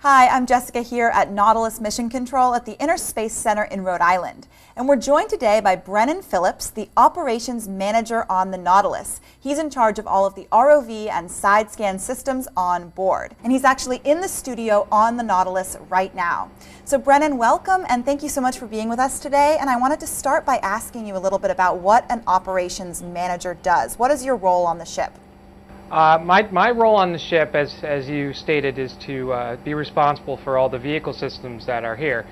Hi, I'm Jessica here at Nautilus Mission Control at the Inner Space Center in Rhode Island. And we're joined today by Brennan Phillips, the Operations Manager on the Nautilus. He's in charge of all of the ROV and side scan systems on board. And he's actually in the studio on the Nautilus right now. So Brennan, welcome and thank you so much for being with us today. And I wanted to start by asking you a little bit about what an Operations Manager does. What is your role on the ship? My role on the ship, as you stated, is to be responsible for all the vehicle systems that are here,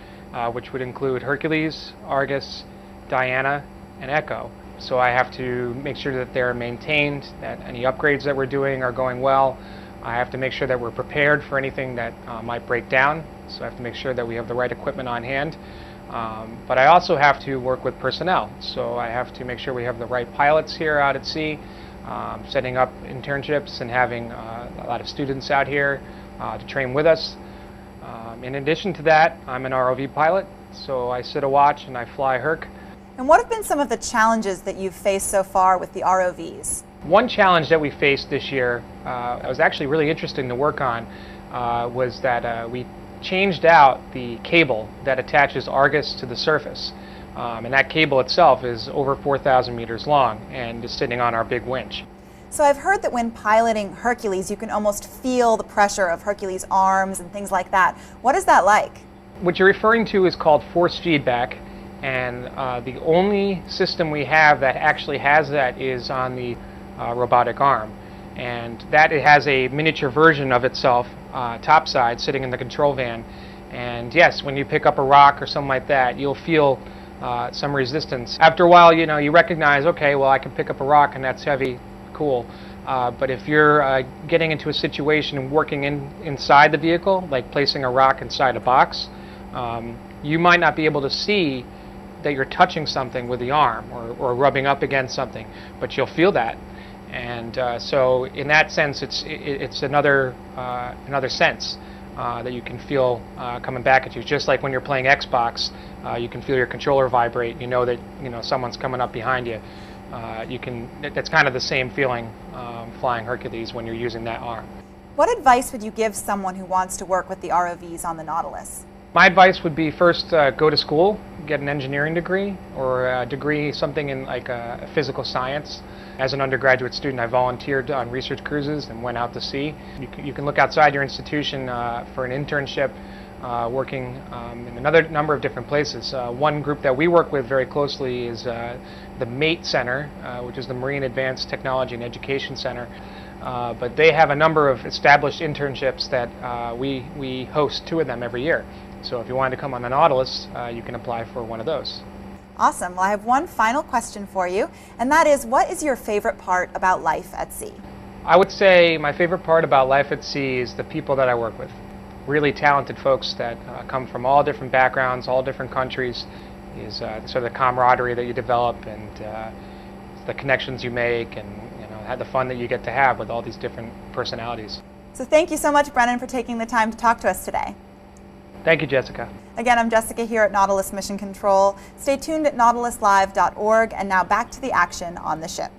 which would include Hercules, Argus, Diana, and Echo. So I have to make sure that they're maintained, that any upgrades that we're doing are going well. I have to make sure that we're prepared for anything that might break down, so I have to make sure that we have the right equipment on hand. But I also have to work with personnel, so I have to make sure we have the right pilots here out at sea, setting up internships and having a lot of students out here to train with us. In addition to that, I'm an ROV pilot, so I sit a watch and I fly Herc. And what have been some of the challenges that you've faced so far with the ROVs? One challenge that we faced this year, that was actually really interesting to work on, was that we changed out the cable that attaches Argus to the surface. And that cable itself is over 4,000 meters long and is sitting on our big winch. So I've heard that when piloting Hercules, you can almost feel the pressure of Hercules' arms and things like that. What is that like? What you're referring to is called force feedback, and the only system we have that actually has that is on the robotic arm. And that it has a miniature version of itself topside sitting in the control van. And yes, when you pick up a rock or something like that, you'll feel some resistance. After a while, you recognize, okay, well, I can pick up a rock and that's heavy, cool. But if you're getting into a situation and working inside the vehicle, like placing a rock inside a box, you might not be able to see that you're touching something with the arm or rubbing up against something, but you'll feel that. And so in that sense, it's another sense that you can feel coming back at you. Just like when you're playing Xbox, you can feel your controller vibrate. You know that someone's coming up behind you. That's kind of the same feeling flying Hercules when you're using that arm. What advice would you give someone who wants to work with the ROVs on the Nautilus? My advice would be first go to school, get an engineering degree or a degree something in like a physical science. As an undergraduate student, I volunteered on research cruises and went out to sea. You can look outside your institution for an internship, working in another number of different places. One group that we work with very closely is the MATE Center, which is the Marine Advanced Technology and Education Center. But they have a number of established internships that we host 2 of them every year. So if you wanted to come on the Nautilus, you can apply for one of those. Awesome. Well, I have one final question for you, and that is, what is your favorite part about life at sea? I would say my favorite part about life at sea is the people that I work with. Really talented folks that come from all different backgrounds, all different countries. Is sort of the camaraderie that you develop and the connections you make, and the fun that you get to have with all these different personalities. So thank you so much, Brennan, for taking the time to talk to us today. Thank you, Jessica. Again, I'm Jessica here at Nautilus Mission Control. Stay tuned at nautiluslive.org, and now back to the action on the ship.